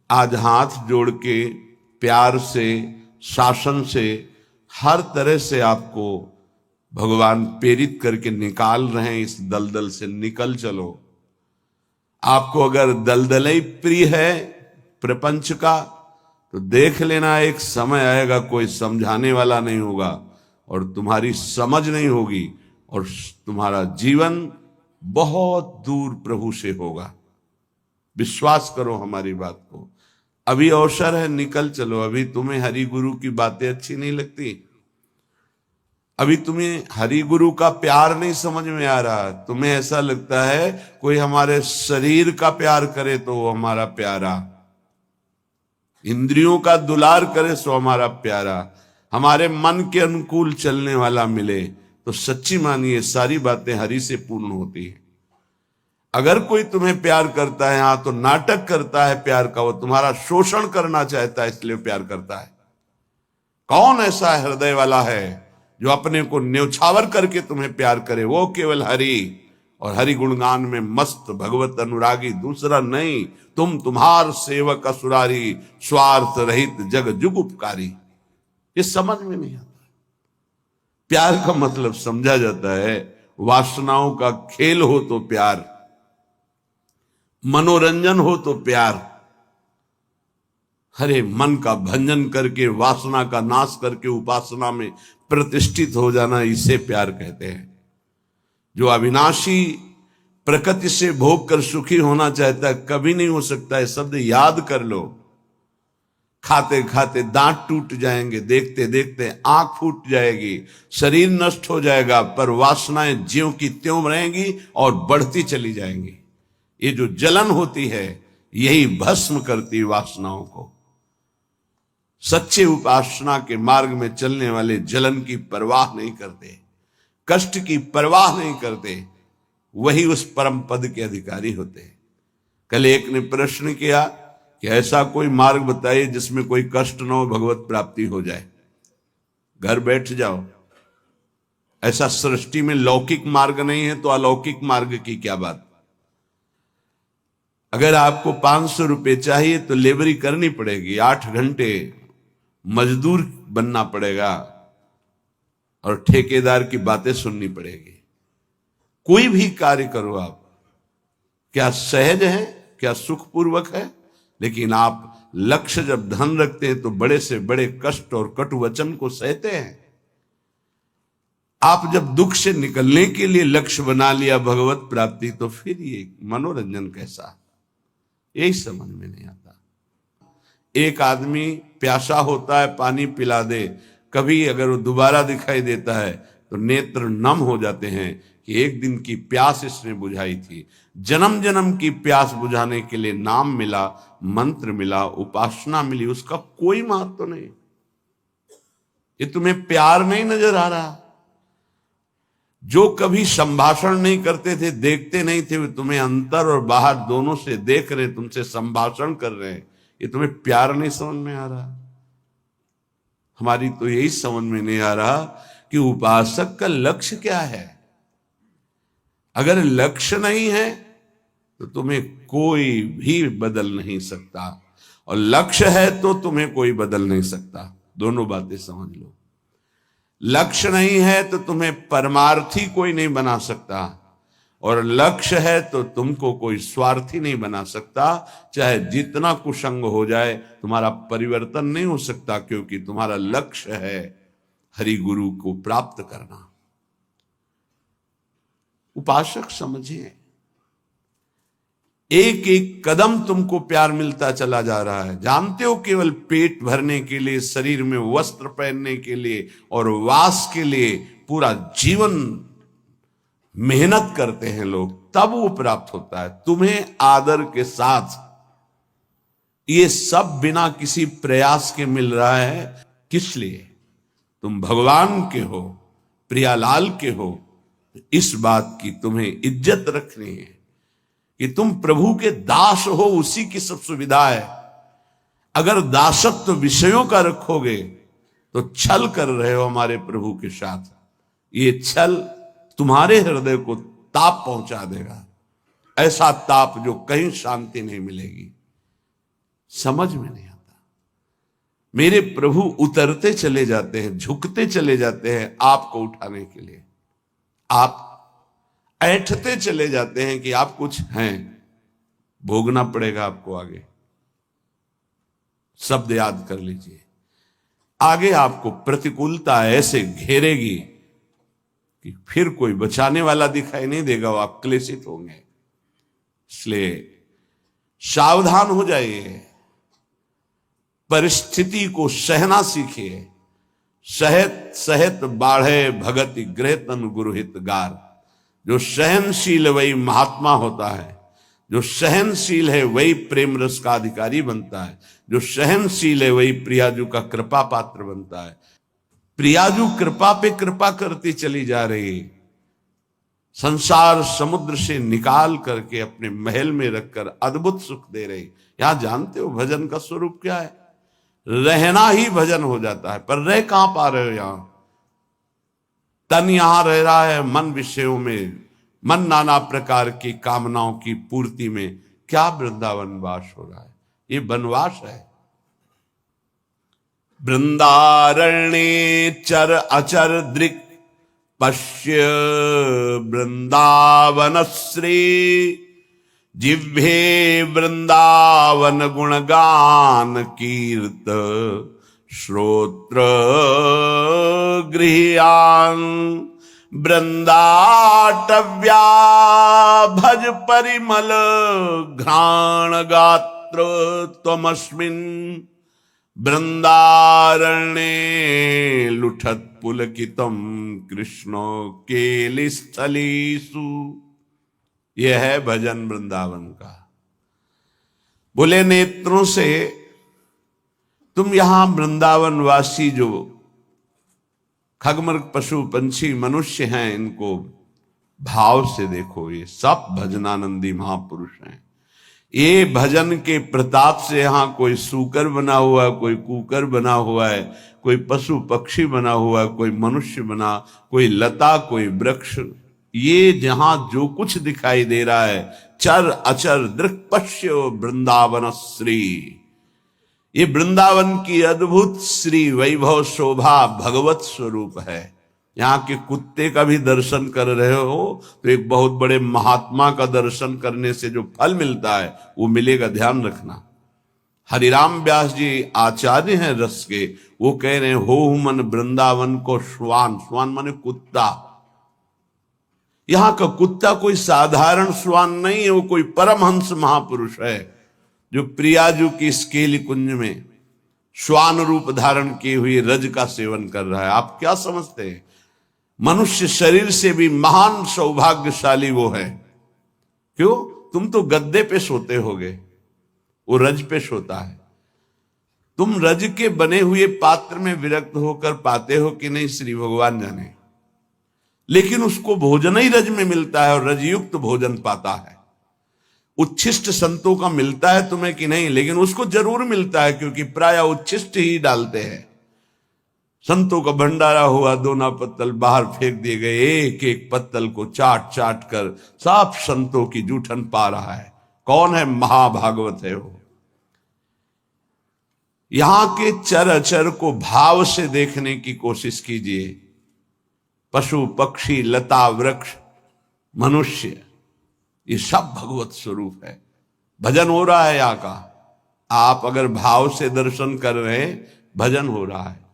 आज हाथ जोड़ के प्यार से, शासन से, हर तरह से आपको भगवान प्रेरित करके निकाल रहे हैं। इस दलदल से निकल चलो। आपको अगर दलदल ही प्रिय है प्रपंच का, तो देख लेना एक समय आएगा कोई समझाने वाला नहीं होगा और तुम्हारी समझ नहीं होगी और तुम्हारा जीवन बहुत दूर प्रभु से होगा। विश्वास करो हमारी बात को। अभी अवसर है, निकल चलो। अभी तुम्हें हरि गुरु की बातें अच्छी नहीं लगती, अभी तुम्हें हरि गुरु का प्यार नहीं समझ में आ रहा, तुम्हें ऐसा लगता है कोई हमारे शरीर का प्यार करे तो वो हमारा प्यारा, इंद्रियों का दुलार करे सो हमारा प्यारा, हमारे मन के अनुकूल चलने वाला मिले, तो सच्ची मानिए सारी बातें हरि से पूर्ण होती है। अगर कोई तुम्हें प्यार करता है, यहां तो नाटक करता है प्यार का, वो तुम्हारा शोषण करना चाहता है इसलिए प्यार करता है। कौन ऐसा हृदय वाला है जो अपने को न्यौछावर करके तुम्हें प्यार करे? वो केवल हरि और हरि गुणगान में मस्त भगवत अनुरागी, दूसरा नहीं। तुम तुम्हार सेवक असुरारी, स्वार्थ रहित जग जुग उपकारी। ये समझ में नहीं आता। प्यार का मतलब समझा जाता है वासनाओं का खेल हो तो प्यार, मनोरंजन हो तो प्यार, हरे मन का भंजन करके, वासना का नाश करके उपासना में प्रतिष्ठित हो जाना, इसे प्यार कहते हैं। जो अविनाशी प्रकृति से भोग कर सुखी होना चाहता है, कभी नहीं हो सकता है। शब्द याद कर लो। खाते खाते दांत टूट जाएंगे, देखते देखते आंख फूट जाएगी, शरीर नष्ट हो जाएगा, पर वासनाएं ज्यों की त्यों रहेंगी और बढ़ती चली जाएंगी। ये जो जलन होती है, यही भस्म करती वासनाओं को। सच्चे उपासना के मार्ग में चलने वाले जलन की परवाह नहीं करते, कष्ट की परवाह नहीं करते, वही उस परम पद के अधिकारी होते हैं। कल एक ने प्रश्न किया कि ऐसा कोई मार्ग बताइए जिसमें कोई कष्ट न हो, भगवत प्राप्ति हो जाए। घर बैठ जाओ। ऐसा सृष्टि में लौकिक मार्ग नहीं है तो अलौकिक मार्ग की क्या बात। अगर आपको 500 रुपए चाहिए तो लेबरी करनी पड़ेगी, 8 घंटे मजदूर बनना पड़ेगा और ठेकेदार की बातें सुननी पड़ेगी। कोई भी कार्य करो आप, क्या सहज है, क्या सुखपूर्वक है, लेकिन आप लक्ष्य जब धन रखते हैं तो बड़े से बड़े कष्ट और कटु वचन को सहते हैं। आप जब दुख से निकलने के लिए लक्ष्य बना लिया भगवत प्राप्ति, तो फिर ये मनोरंजन कैसा, यही समझ में नहीं आता। एक आदमी प्यासा होता है, पानी पिला दे, कभी अगर वो दोबारा दिखाई देता है तो नेत्र नम हो जाते हैं कि एक दिन की प्यास इसने बुझाई थी। जन्म जन्म की प्यास बुझाने के लिए नाम मिला, मंत्र मिला, उपासना मिली, उसका कोई महत्व नहीं। ये तुम्हें प्यार नहीं नजर आ रहा। जो कभी संभाषण नहीं करते थे, देखते नहीं थे, वे तुम्हें अंतर और बाहर दोनों से देख रहे, तुमसे संभाषण कर रहे हैं, ये तुम्हें प्यार नहीं समझ में आ रहा। हमारी तो यही समझ में नहीं आ रहा कि उपासक का लक्ष्य क्या है। अगर लक्ष्य नहीं है तो तुम्हें कोई भी बदल नहीं सकता, और लक्ष्य है तो तुम्हें कोई बदल नहीं सकता। दोनों बातें समझ लो। लक्ष्य नहीं है तो तुम्हें परमार्थी कोई नहीं बना सकता, और लक्ष्य है तो तुमको कोई स्वार्थी नहीं बना सकता। चाहे जितना कुसंग हो जाए, तुम्हारा परिवर्तन नहीं हो सकता, क्योंकि तुम्हारा लक्ष्य है हरि गुरु को प्राप्त करना। उपासक समझिए, एक एक कदम तुमको प्यार मिलता चला जा रहा है। जानते हो, केवल पेट भरने के लिए, शरीर में वस्त्र पहनने के लिए और वास के लिए पूरा जीवन मेहनत करते हैं लोग, तब वो प्राप्त होता है। तुम्हें आदर के साथ ये सब बिना किसी प्रयास के मिल रहा है। किस लिए? तुम भगवान के हो, प्रियालाल के हो। इस बात की तुम्हें इज्जत रखनी है कि तुम प्रभु के दास हो, उसी की सब सुविधा है। अगर दासत्व विषयों का रखोगे तो छल कर रहे हो हमारे प्रभु के साथ। ये छल तुम्हारे हृदय को ताप पहुंचा देगा, ऐसा ताप जो कहीं शांति नहीं मिलेगी। समझ में नहीं आता। मेरे प्रभु उतरते चले जाते हैं, झुकते चले जाते हैं आपको उठाने के लिए। आप ऐंठते चले जाते हैं कि आप कुछ हैं, भोगना पड़ेगा आपको आगे। शब्द याद कर लीजिए, आगे आपको प्रतिकूलता ऐसे घेरेगी कि फिर कोई बचाने वाला दिखाई नहीं देगा, वो आप क्लेशित होंगे। इसलिए सावधान हो जाइए, परिस्थिति को सहना सीखिए। सहत सहत बाढ़े भगति गृह तन गुरुहित गार। जो सहनशील वही महात्मा होता है, जो सहनशील है वही प्रेम रस का अधिकारी बनता है, जो सहनशील है वही प्रियाजू का कृपा पात्र बनता है। प्रियाजू कृपा पे कृपा करती चली जा रही, संसार समुद्र से निकाल करके अपने महल में रखकर अद्भुत सुख दे रही। यहां जानते हो भजन का स्वरूप क्या है? रहना ही भजन हो जाता है। पर रह कहां पा रहे हो? यहां तन यहां रह रहा है, मन विषयों में, मन नाना प्रकार की कामनाओं की पूर्ति में। क्या वृंदावन वास हो रहा है? ये वनवास है। वृंदारण्ये चर अचर दृक् पश्य वृंदावन श्री। जिह्वे वृंदावन गुणगान कीर्त श्रोत्र गृह्यान। वृंदाटव्या भज परिमल घ्राण गात्र त्वमस्मिन्। वृंदारण्ये लुठत पुलकितम कृष्णो केलिस्थलीसु। यह है भजन वृंदावन का। बोले नेत्रों से तुम यहां वृंदावन वासी जो खगमृग पशु पंछी मनुष्य हैं, इनको भाव से देखो। ये सब भजनानंदी महापुरुष हैं। ये भजन के प्रताप से यहां कोई सूकर बना हुआ है, कोई कुकर बना हुआ है, कोई पशु पक्षी बना हुआ है, कोई मनुष्य बना, कोई लता, कोई वृक्ष। ये जहां जो कुछ दिखाई दे रहा है, चर अचर दृक् पश्य वृंदावन श्री। ये वृंदावन की अद्भुत श्री वैभव शोभा भगवत स्वरूप है। यहाँ के कुत्ते का भी दर्शन कर रहे हो तो एक बहुत बड़े महात्मा का दर्शन करने से जो फल मिलता है वो मिलेगा, ध्यान रखना। हरिराम व्यास जी आचार्य हैं रस के, वो कह रहे हैं हो मन वृंदावन को श्वान। श्वान माने कुत्ता। यहां का कुत्ता कोई साधारण श्वान नहीं है, वो कोई परमहंस महापुरुष है जो प्रियाजू की स्केल कुंज में श्वान रूप धारण किए हुए रज का सेवन कर रहा है। आप क्या समझते हैं? मनुष्य शरीर से भी महान सौभाग्यशाली वो है। क्यों? तुम तो गद्दे पे सोते होगे, वो रज पे सोता है। तुम रज के बने हुए पात्र में विरक्त होकर पाते हो कि नहीं, श्री भगवान जाने। लेकिन उसको भोजन ही रज में मिलता है और रजयुक्त भोजन पाता है। उच्छिष्ट संतों का मिलता है तुम्हें कि नहीं, लेकिन उसको जरूर मिलता है, क्योंकि प्राय उच्छिष्ट ही डालते हैं। संतों का भंडारा हुआ, दोना पत्तल बाहर फेंक दिए गए, एक एक पत्तल को चाट चाट कर साफ संतों की जूठन पा रहा है। कौन है? महाभागवत है वो। यहां के चर अचर को भाव से देखने की कोशिश कीजिए। पशु पक्षी लता वृक्ष मनुष्य, ये सब भगवत स्वरूप है। भजन हो रहा है यहाँ का। आप अगर भाव से दर्शन कर रहे हैं, भजन हो रहा है।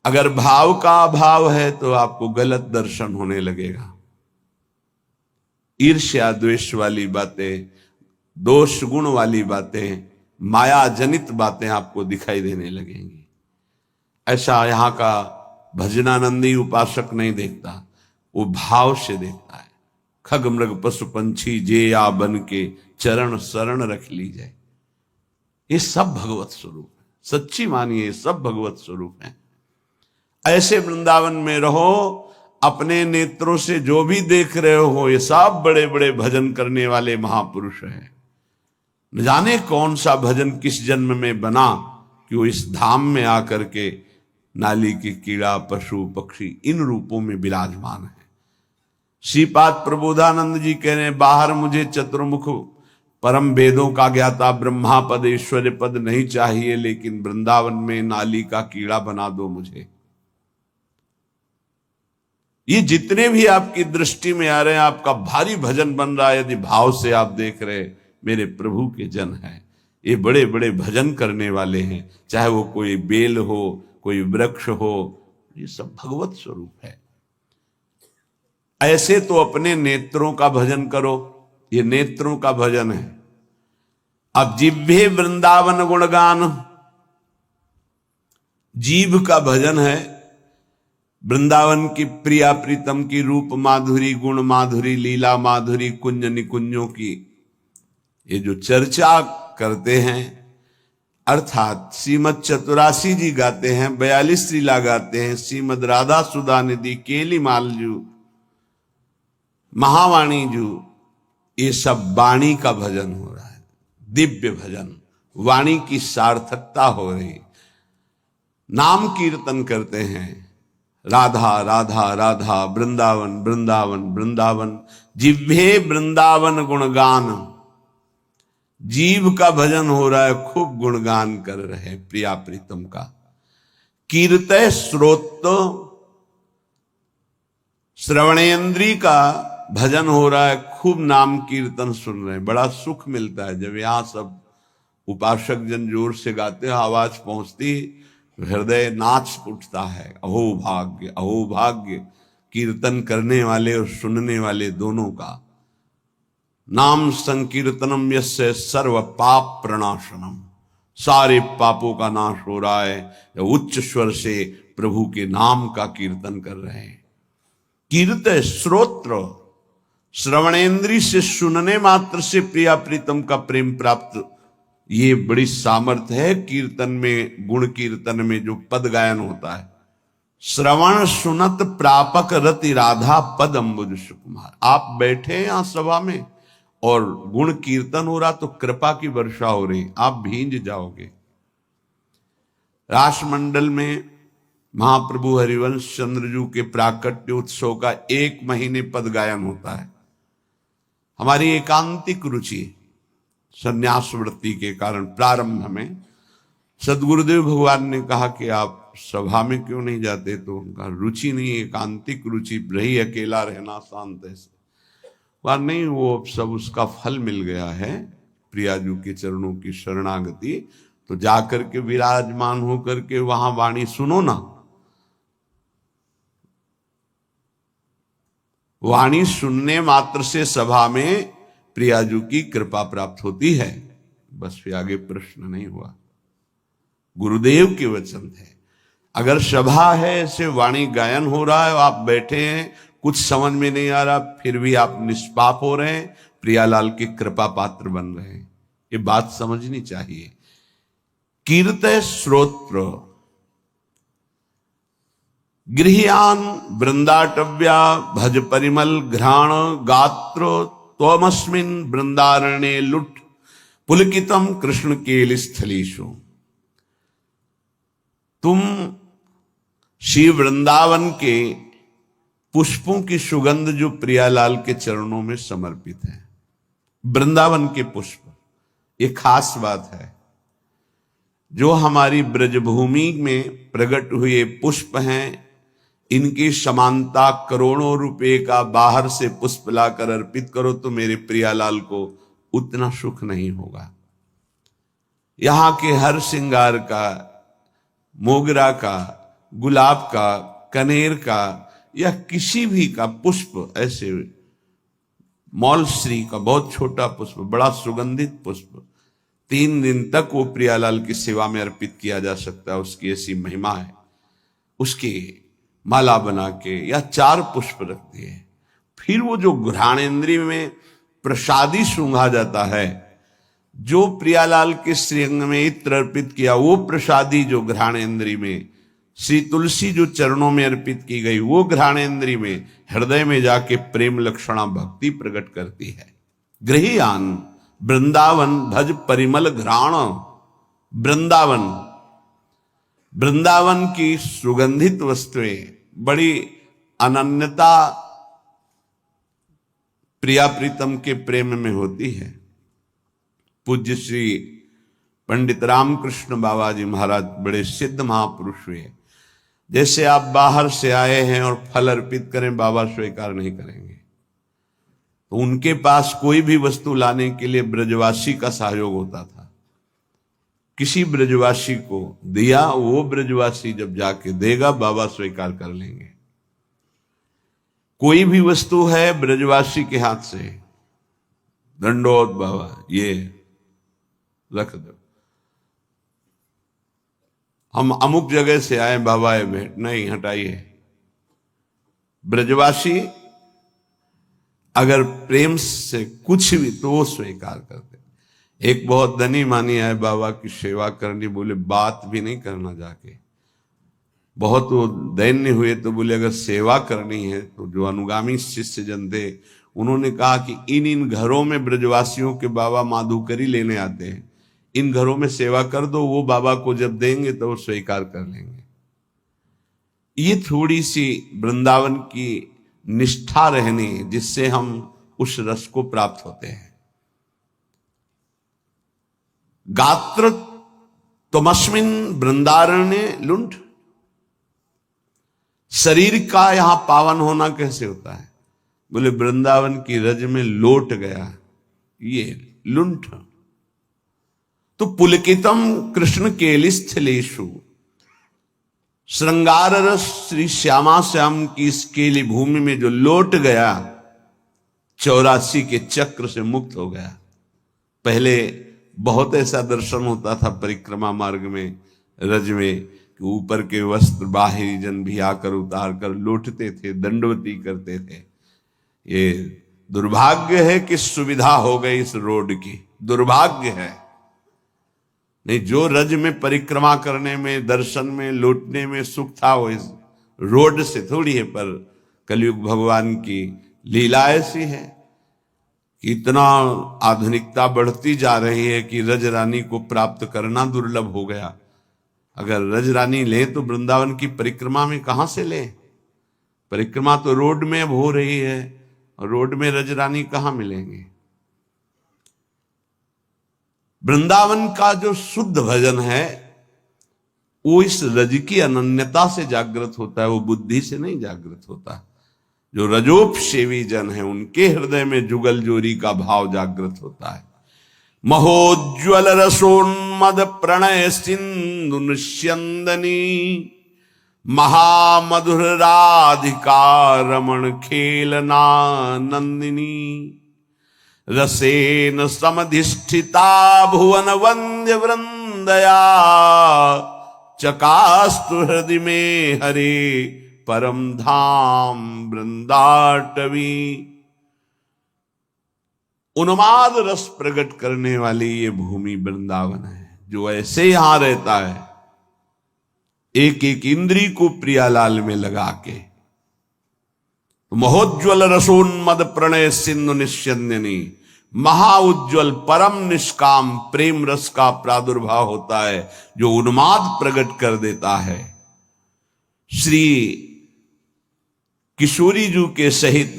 अगर भाव का अभाव है तो आपको गलत दर्शन होने लगेगा। ईर्ष्या द्वेष वाली बातें, दोष गुण वाली बातें, माया जनित बातें आपको दिखाई देने लगेंगी। ऐसा यहाँ का भजनानंदी उपासक नहीं देखता, वो भाव से देखता है। खग मृग पशु पंछी जे या बन के चरण शरण रख ली जाए। ये सब भगवत स्वरूप है। सच्ची मानिए, सब भगवत स्वरूप है। ऐसे वृंदावन में रहो, अपने नेत्रों से जो भी देख रहे हो ये सब बड़े बड़े भजन करने वाले महापुरुष हैं। न जाने कौन सा भजन किस जन्म में बना कि वो इस धाम में आकर के नाली के कीड़ा पशु पक्षी इन रूपों में विराजमान है। श्रीपाद प्रबोधानंद जी कह रहे हैं, बाहर मुझे चतुर्मुख परम वेदों का ज्ञाता, ब्रह्मा पद ऐश्वर्य पद नहीं चाहिए, लेकिन वृंदावन में नाली का कीड़ा बना दो मुझे। ये जितने भी आपकी दृष्टि में आ रहे हैं, आपका भारी भजन बन रहा है, यदि भाव से आप देख रहे मेरे प्रभु के जन हैं, ये बड़े बड़े भजन करने वाले हैं, चाहे वो कोई बेल हो, कोई वृक्ष हो, ये सब भगवत स्वरूप है। ऐसे तो अपने नेत्रों का भजन करो, ये नेत्रों का भजन है। अब जिह्वे वृंदावन गुणगान, जीभ का भजन है वृंदावन की प्रिया प्रीतम की रूप माधुरी, गुण माधुरी, लीला माधुरी, कुंज निकुंजों की ये जो चर्चा करते हैं, अर्थात श्रीमद चतुरासी जी गाते हैं, 42 लीला गाते हैं, श्रीमद राधा सुधा निधि, केली मालजू, महावाणी जू, ये सब वाणी का भजन हो रहा है, दिव्य भजन, वाणी की सार्थकता हो रही। नाम कीर्तन करते हैं, राधा राधा राधा, वृंदावन वृंदावन वृंदावन, जिह्वे वृंदावन गुणगान, जीव का भजन हो रहा है, खूब गुणगान कर रहे हैं प्रिया प्रीतम का। कीर्तय श्रोत, श्रवणेन्द्री का भजन हो रहा है, खूब नाम कीर्तन सुन रहे हैं, बड़ा सुख मिलता है जब यहां सब उपासक जन जोर से गाते हैं, आवाज पहुंचती, हृदय नाच उठता है। अहो भाग्य, अहो भाग्य, कीर्तन करने वाले और सुनने वाले दोनों का। नाम संकीर्तनम यस्य सर्व पाप प्रणाशनम, सारे पापों का नाश हो रहा है जब उच्च स्वर से प्रभु के नाम का कीर्तन कर रहे हैं। कीर्तन श्रोत्र, श्रवणेन्द्री से सुनने मात्र से प्रिया प्रीतम का प्रेम प्राप्त, ये बड़ी सामर्थ्य है कीर्तन में, गुण कीर्तन में जो पद गायन होता है। श्रवण सुनत प्रापक रति राधा पद अम्बुज सुकुमार। आप बैठे हैं यहां सभा में और गुण कीर्तन हो रहा तो कृपा की वर्षा हो रही, आप भींज जाओगे। रासमंडल में महाप्रभु हरिवंश चंद्रजू के प्राकट्य उत्सव का 1 महीने पद गायन होता है। हमारी एकांतिक रुचि संन्यास वृत्ति के कारण प्रारंभ में सदगुरुदेव भगवान ने कहा कि आप सभा में क्यों नहीं जाते, तो उनका रुचि नहीं, एकांतिक रुचि रही, अकेला रहना शांत ऐसे। वह नहीं, वो अब सब उसका फल मिल गया है, प्रियाजू के चरणों की शरणागति, तो जाकर के विराजमान होकर के वहां वाणी सुनो ना। वाणी सुनने मात्र से सभा में प्रियाजू की कृपा प्राप्त होती है, बस फिर आगे प्रश्न नहीं हुआ। गुरुदेव के वचन थे। अगर सभा है, ऐसे वाणी गायन हो रहा है, आप बैठे हैं, कुछ समझ में नहीं आ रहा, फिर भी आप निष्पाप हो रहे हैं, प्रियालाल के कृपा पात्र बन रहे हैं, ये बात समझनी चाहिए। कीर्तय श्रोत्र, गृह्यान वृंदाटव्या, भज परिमल घ्राण गात्र, त्वमस्मिन् वृंदारण्ये लुट पुलकितम कृष्ण केल स्थलीषु। तुम श्री वृंदावन के पुष्पों की सुगंध जो प्रियालाल के चरणों में समर्पित है, वृंदावन के पुष्प, ये खास बात है। जो हमारी ब्रजभूमि में प्रकट हुए पुष्प हैं, इनकी समानता करोड़ों रुपए का बाहर से पुष्प लाकर अर्पित करो तो मेरे प्रियालाल को उतना सुख नहीं होगा। यहां के हर श्रृंगार का, मोगरा का, गुलाब का, कनेर का या किसी भी का पुष्प, ऐसे मौलश्री का बहुत छोटा पुष्प, बड़ा सुगंधित पुष्प, 3 दिन तक वो प्रियालाल की सेवा में अर्पित किया जा सकता है, उसकी ऐसी महिमा है। उसकी माला बना के या 4 पुष्प रख दिए, फिर वो जो घ्राणेन्द्रिय में प्रसादी सूंघा जाता है, जो प्रियालाल के श्रीअंग में इत्र अर्पित किया, वो प्रसादी जो घ्राणेन्द्रिय में, श्री तुलसी जो चरणों में अर्पित की गई, वो घ्राणेन्द्रिय में, हृदय में जाके प्रेम लक्षणा भक्ति प्रकट करती है। गृह्यान वृंदावन भज परिमल घ्राण, वृंदावन, वृंदावन की सुगंधित वस्तुएं बड़ी अनन्यता प्रिया प्रीतम के प्रेम में होती है। पूज्य श्री पंडित रामकृष्ण बाबा जी महाराज बड़े सिद्ध महापुरुष हुए। जैसे आप बाहर से आए हैं और फल अर्पित करें, बाबा स्वीकार नहीं करेंगे। तो उनके पास कोई भी वस्तु लाने के लिए ब्रजवासी का सहयोग होता था। किसी ब्रजवासी को दिया, वो ब्रजवासी जब जाके देगा बाबा स्वीकार कर लेंगे। कोई भी वस्तु है ब्रजवासी के हाथ से, दंडोत बाबा ये रख दो, हम अमुक जगह से आए बाबा ये भेंट नहीं, हटाइए। ब्रजवासी अगर प्रेम से कुछ भी तो वो स्वीकार करते। एक बहुत धनी मानी आए बाबा की सेवा करनी, बोले बात भी नहीं करना जाके। बहुत वो दैन्य हुए तो बोले अगर सेवा करनी है तो जो अनुगामी शिष्य जन थे उन्होंने कहा कि इन घरों में ब्रजवासियों के बाबा माधुकरी लेने आते हैं, इन घरों में सेवा कर दो, वो बाबा को जब देंगे तो वो स्वीकार कर लेंगे। ये थोड़ी सी वृंदावन की निष्ठा रहनी जिससे हम उस रस को प्राप्त होते हैं। गात्र तमस्मिन वृंदारण्य लुंठ, शरीर का यहां पावन होना कैसे होता है? बोले वृंदावन की रज में लोट गया ये लुंठ। तो पुलकितम कृष्ण केलिस्थलेषु, श्रृंगार रस श्री श्यामा श्याम की इस केली भूमि में जो लोट गया, 84 के चक्र से मुक्त हो गया। पहले बहुत ऐसा दर्शन होता था परिक्रमा मार्ग में, रज में, कि ऊपर के वस्त्र बाहरी जन भी आकर उतार कर लौटते थे, दंडवती करते थे। ये दुर्भाग्य है कि सुविधा हो गई इस रोड की, दुर्भाग्य है। नहीं, जो रज में परिक्रमा करने में, दर्शन में, लौटने में सुख था वो इस रोड से थोड़ी है। पर कलयुग भगवान की लीला ऐसी है कि इतना आधुनिकता बढ़ती जा रही है कि रज रानी को प्राप्त करना दुर्लभ हो गया। अगर रज रानी ले तो वृंदावन की परिक्रमा में कहां से ले? परिक्रमा तो रोड में अब हो रही है, और रोड में रज रानी कहां मिलेंगे? वृंदावन का जो शुद्ध भजन है वो इस रज की अनन्यता से जागृत होता है, वो बुद्धि से नहीं जागृत होता। जो रजोपसेवी जन है उनके हृदय में जुगल जोरी का भाव जागृत होता है। महोज्वल रसोन्मद प्रणय सिंधु निस्यंदनी, महामधुर राधिका रमण खेलना नंदिनी, रसेन समधिष्ठिता भुवन वंद्य वृंदया, चकास्तु हृदय में हरे परम धाम वृंदाटवी। उन्माद रस प्रकट करने वाली ये भूमि वृंदावन है। जो ऐसे यहां रहता है एक एक इंद्री को प्रियालाल में लगा के, तो महोज्वल रसोन्मद प्रणय सिंधु निस्यंदिनी, महाउज्ज्वल परम निष्काम प्रेम रस का प्रादुर्भाव होता है जो उन्माद प्रकट कर देता है। श्री किशोरी जू के सहित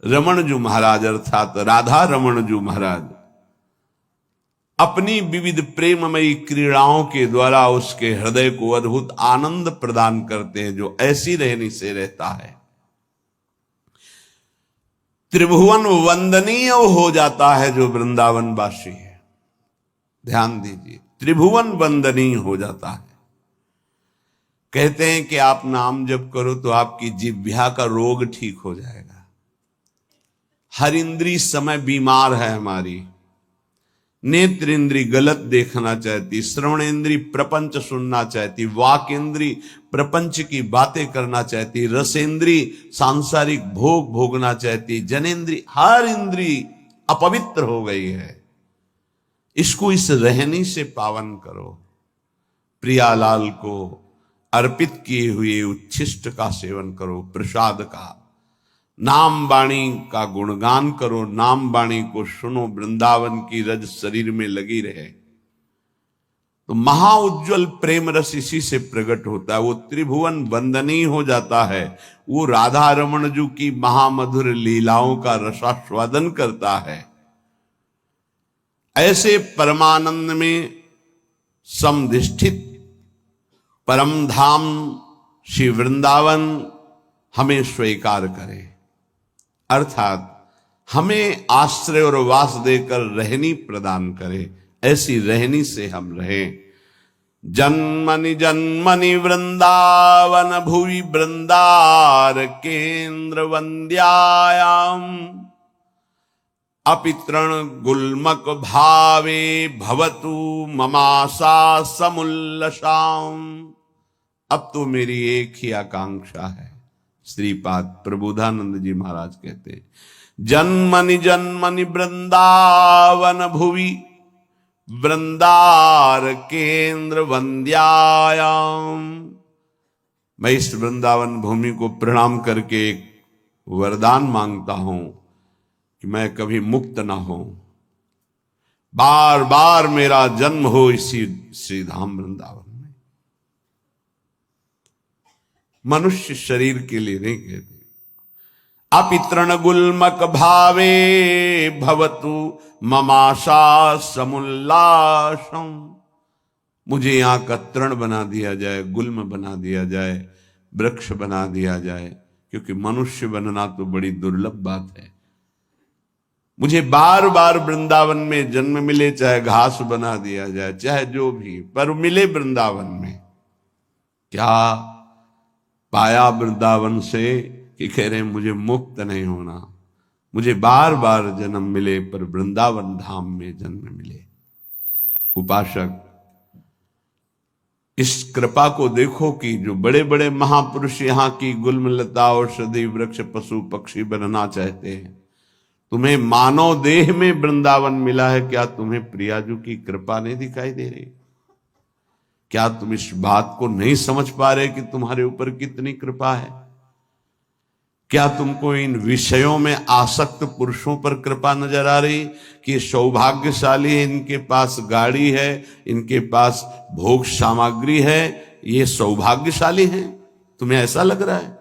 रमण जू महाराज अर्थात राधा रमण जू महाराज अपनी विविध प्रेममयी क्रीड़ाओं के द्वारा उसके हृदय को अद्भुत आनंद प्रदान करते हैं, जो ऐसी रहनी से रहता है। त्रिभुवन वंदनीय हो जाता है जो वृंदावन वासी है। ध्यान दीजिए, त्रिभुवन वंदनीय हो जाता है। कहते हैं कि आप नाम जप करो तो आपकी जिह्वा का रोग ठीक हो जाएगा। हर इंद्री समय बीमार है हमारी। नेत्र इंद्री गलत देखना चाहती, श्रवण इंद्री प्रपंच सुनना चाहती, वाक इंद्री प्रपंच की बातें करना चाहती, रसेंद्री सांसारिक भोग भोगना चाहती, जनेन्द्री हर इंद्री अपवित्र हो गई है। इसको इस रहनी से पावन करो। प्रियालाल को अर्पित किए हुए उच्छिष्ट का सेवन करो, प्रसाद का, नाम वाणी का गुणगान करो, नाम वाणी को सुनो, वृंदावन की रज शरीर में लगी रहे। तो महाउज्ज्वल प्रेम रस इसी से प्रकट होता है। वो त्रिभुवन वंदनीय हो जाता है। वो राधा रमण जू की महामधुर लीलाओं का रसास्वादन करता है। ऐसे परमानंद में समधिष्ठित परम धाम श्री वृंदावन हमें स्वीकार करे, अर्थात हमें आश्रय और वास देकर रहनी प्रदान करे। ऐसी रहनी से हम रहें। जन्मनि जन्मनि वृंदावन भुवि वृंदार केंद्र वंद्यायाम अपितृण गुल्मक भावे भवतु ममाशा समुल्लसाम। अब तो मेरी एक ही आकांक्षा है। श्रीपाद प्रबोधानंद जी महाराज कहते हैं, जन्मनि जन्मनि वृंदावन भुवि वृंदार केंद्र वंद्यायाम। मैं इस वृंदावन भूमि को प्रणाम करके एक वरदान मांगता हूं कि मैं कभी मुक्त ना हो, बार बार मेरा जन्म हो इसी श्रीधाम वृंदावन में। मनुष्य शरीर के लिए नहीं कहते। अपितृण गुल्मक भावे भवतु ममाशा समुल्लासम। मुझे यहां का तृण बना दिया जाए, गुल्म बना दिया जाए, वृक्ष बना दिया जाए, क्योंकि मनुष्य बनना तो बड़ी दुर्लभ बात है। मुझे बार बार वृंदावन में जन्म मिले, चाहे घास बना दिया जाए, चाहे जो भी, पर मिले वृंदावन में। क्या पाया वृंदावन से कि कह रहे हैं मुझे मुक्त नहीं होना, मुझे बार बार जन्म मिले पर वृंदावन धाम में जन्म मिले। उपासक, इस कृपा को देखो कि जो बड़े बड़े महापुरुष यहाँ की गुल्मलता औषधि वृक्ष पशु पक्षी बनना चाहते हैं, तुम्हें मानव देह में वृंदावन मिला है। क्या तुम्हें प्रियाजू की कृपा नहीं दिखाई दे रही? क्या तुम इस बात को नहीं समझ पा रहे कि तुम्हारे ऊपर कितनी कृपा है? क्या तुमको इन विषयों में आसक्त पुरुषों पर कृपा नजर आ रही कि सौभाग्यशाली है, इनके पास गाड़ी है, इनके पास भोग सामग्री है, ये सौभाग्यशाली हैं? तुम्हें ऐसा लग रहा है?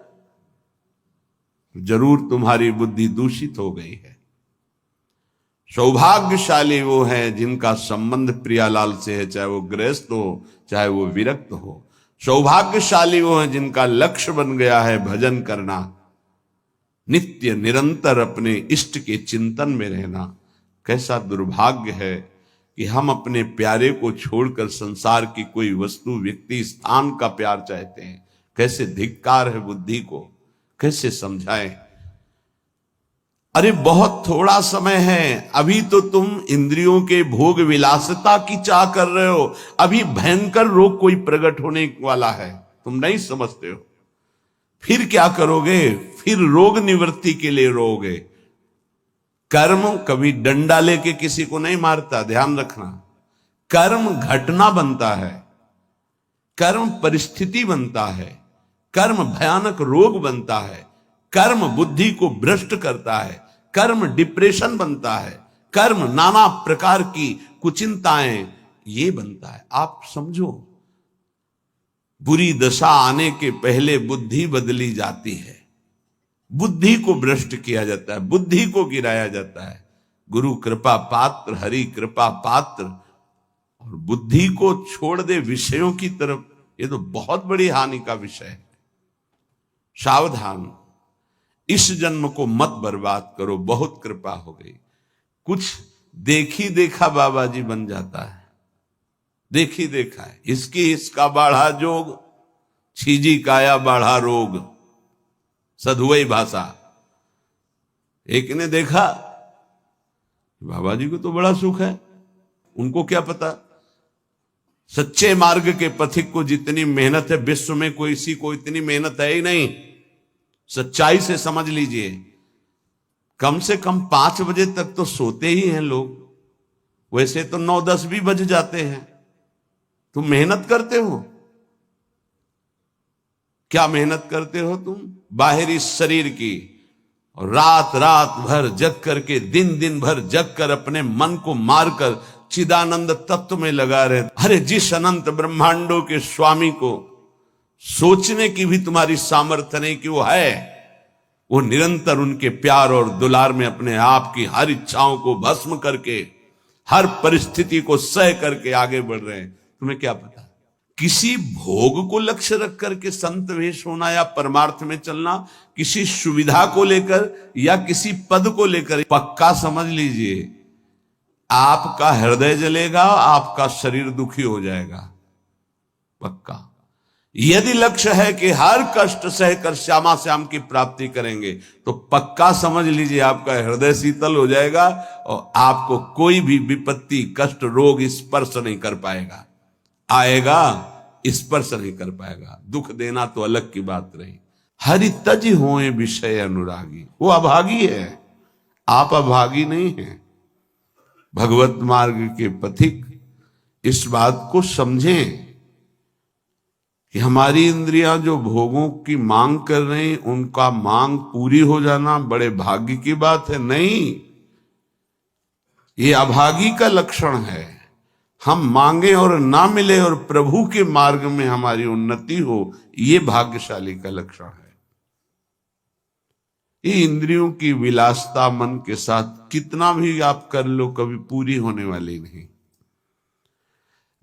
जरूर तुम्हारी बुद्धि दूषित हो गई है। सौभाग्यशाली वो है जिनका संबंध प्रियालाल से है, चाहे वो गृहस्थ हो चाहे वो विरक्त हो। सौभाग्यशाली वो है जिनका लक्ष्य बन गया है भजन करना, नित्य निरंतर अपने इष्ट के चिंतन में रहना। कैसा दुर्भाग्य है कि हम अपने प्यारे को छोड़कर संसार की कोई वस्तु व्यक्ति स्थान का प्यार चाहते हैं। कैसे धिक्कार है बुद्धि को, कैसे समझाएं? अरे बहुत थोड़ा समय है, अभी तो तुम इंद्रियों के भोग विलासिता की चाह कर रहे हो। अभी भयंकर रोग कोई प्रकट होने वाला है, तुम नहीं समझते हो। फिर क्या करोगे? फिर रोग निवृत्ति के लिए रोगे। कर्म कभी डंडा लेके किसी को नहीं मारता, ध्यान रखना। कर्म घटना बनता है, कर्म परिस्थिति बनता है, कर्म भयानक रोग बनता है, कर्म बुद्धि को भ्रष्ट करता है, कर्म डिप्रेशन बनता है, कर्म नाना प्रकार की कुचिंताएं ये बनता है। आप समझो, बुरी दशा आने के पहले बुद्धि बदली जाती है, बुद्धि को भ्रष्ट किया जाता है, बुद्धि को गिराया जाता है। गुरु कृपा पात्र, हरि कृपा पात्र, और बुद्धि को छोड़ दे विषयों की तरफ, ये तो बहुत बड़ी हानि का विषय है। सावधान, इस जन्म को मत बर्बाद करो। बहुत कृपा हो गई। कुछ देखी देखा बाबा जी बन जाता है, देखी देखा है। इसकी इसका बाढ़ा जोग, छीजी काया बाढ़ा रोग, सधुवई भाषा। एक ने देखा बाबा जी को तो बड़ा सुख है, उनको क्या पता सच्चे मार्ग के पथिक को जितनी मेहनत है विश्व में कोई सी को इतनी मेहनत है ही नहीं। सच्चाई से समझ लीजिए, कम से कम 5 बजे तक तो सोते ही हैं लोग, वैसे तो 9-10 भी बज जाते हैं। तुम मेहनत करते हो, क्या मेहनत करते हो तुम? बाहरी शरीर की, और रात रात भर जग करके, दिन दिन भर जग कर अपने मन को मारकर चिदानंद तत्व में लगा रहे। अरे जिस अनंत ब्रह्मांडों के स्वामी को सोचने की भी तुम्हारी सामर्थ्य नहीं कि वो है, वो निरंतर उनके प्यार और दुलार में अपने आप की हर इच्छाओं को भस्म करके हर परिस्थिति को सह करके आगे बढ़ रहे हैं। तुम्हें क्या पता, किसी भोग को लक्ष्य रख करके संत वेश होना या परमार्थ में चलना, किसी सुविधा को लेकर या किसी पद को लेकर, पक्का समझ लीजिए आपका हृदय जलेगा, आपका शरीर दुखी हो जाएगा। पक्का। यदि लक्ष्य है कि हर कष्ट सहकर श्यामा श्याम की प्राप्ति करेंगे, तो पक्का समझ लीजिए आपका हृदय शीतल हो जाएगा और आपको कोई भी विपत्ति, कष्ट, रोग स्पर्श नहीं कर पाएगा। आएगा, स्पर्श नहीं कर पाएगा। दुख देना तो अलग की बात रही। हरि तज होए विषय अनुरागी, वो अभागी है, आप अभागी नहीं हैं। भगवत मार्ग के पथिक इस बात को समझें कि हमारी इंद्रियां जो भोगों की मांग कर रही हैं, उनका मांग पूरी हो जाना बड़े भाग्य की बात है। नहीं, ये अभागी का लक्षण है। हम मांगे और ना मिले और प्रभु के मार्ग में हमारी उन्नति हो, ये भाग्यशाली का लक्षण है। ये इंद्रियों की विलासता मन के साथ कितना भी आप कर लो, कभी पूरी होने वाली नहीं।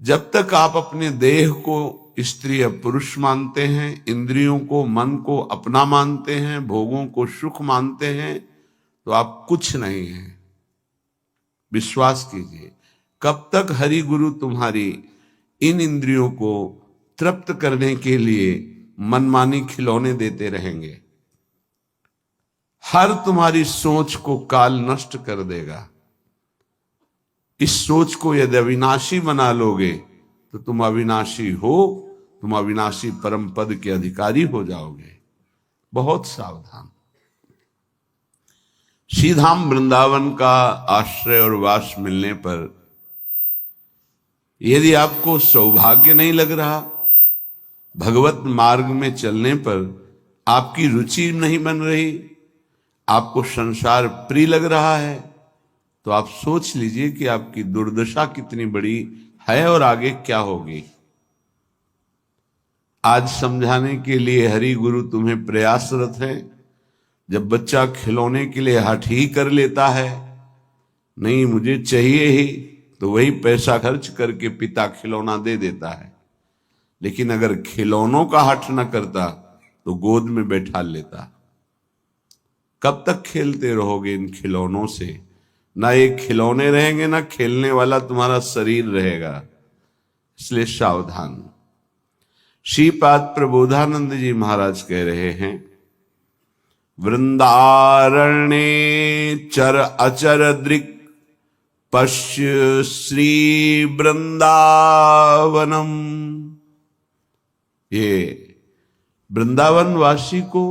जब तक आप अपने देह को स्त्री या पुरुष मानते हैं, इंद्रियों को, मन को अपना मानते हैं, भोगों को सुख मानते हैं, तो आप कुछ नहीं हैं। विश्वास कीजिए, कब तक हरि गुरु तुम्हारी इन इंद्रियों को तृप्त करने के लिए मनमानी खिलौने देते रहेंगे। हर तुम्हारी सोच को काल नष्ट कर देगा। इस सोच को यदि अविनाशी बना लोगे तो तुम अविनाशी हो, तुम अविनाशी परम पद के अधिकारी हो जाओगे। बहुत सावधान। श्रीधाम वृंदावन का आश्रय और वास मिलने पर यदि आपको सौभाग्य नहीं लग रहा, भगवत मार्ग में चलने पर आपकी रुचि नहीं बन रही, आपको संसार प्रिय लग रहा है, तो आप सोच लीजिए कि आपकी दुर्दशा कितनी बड़ी है और आगे क्या होगी। आज समझाने के लिए हरि गुरु तुम्हें प्रयासरत है। जब बच्चा खिलौने के लिए हठ ही कर लेता है, नहीं मुझे चाहिए ही, तो वही पैसा खर्च करके पिता खिलौना दे देता है। लेकिन अगर खिलौनों का हठ न करता तो गोद में बैठा लेता। कब तक खेलते रहोगे इन खिलौनों से? ना ये खिलौने रहेंगे, ना खेलने वाला तुम्हारा शरीर रहेगा। इसलिए सावधान। श्रीपाद प्रबोधानंद जी महाराज कह रहे हैं, वृंदारण्ये चर अचर दृक् पश्य श्री वृंदावनम। ये वृंदावन वासी को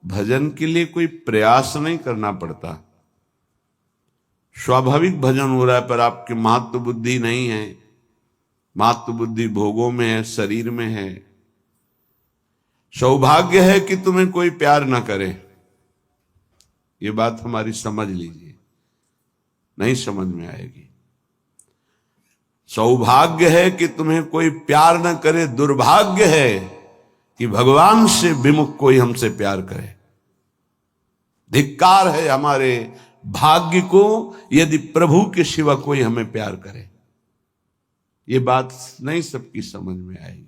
भजन के लिए कोई प्रयास नहीं करना पड़ता। स्वाभाविक भजन हो रहा है, पर आपकी महत्व बुद्धि नहीं है। महत्व बुद्धि भोगों में है, शरीर में है। सौभाग्य है कि तुम्हें कोई प्यार ना करे। ये बात हमारी समझ लीजिए, नहीं समझ में आएगी। सौभाग्य है कि तुम्हें कोई प्यार ना करे, दुर्भाग्य है कि भगवान से विमुख कोई हमसे प्यार करे। धिक्कार है हमारे भाग्य को यदि प्रभु के सिवा कोई हमें प्यार करे। ये बात नहीं सबकी समझ में आएगी।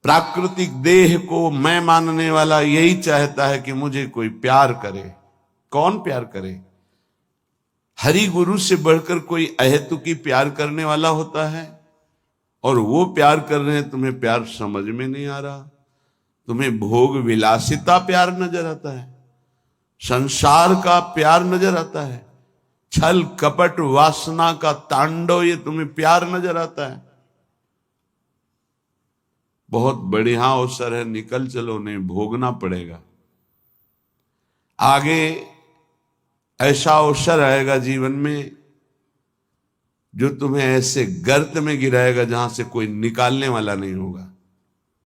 प्राकृतिक देह को मैं मानने वाला यही चाहता है कि मुझे कोई प्यार करे। कौन प्यार करे? हरि गुरु से बढ़कर कोई अहेतुकी प्यार करने वाला होता है, और वो प्यार कर रहे हैं, तुम्हें प्यार समझ में नहीं आ रहा। तुम्हें भोग विलासिता प्यार नजर आता है, संसार का प्यार नजर आता है, छल कपट वासना का तांडव ये तुम्हें प्यार नजर आता है। बहुत बढ़िया अवसर है, निकल चलो, नहीं भोगना पड़ेगा। आगे ऐसा अवसर आएगा जीवन में जो तुम्हें ऐसे गर्त में गिराएगा जहां से कोई निकालने वाला नहीं होगा।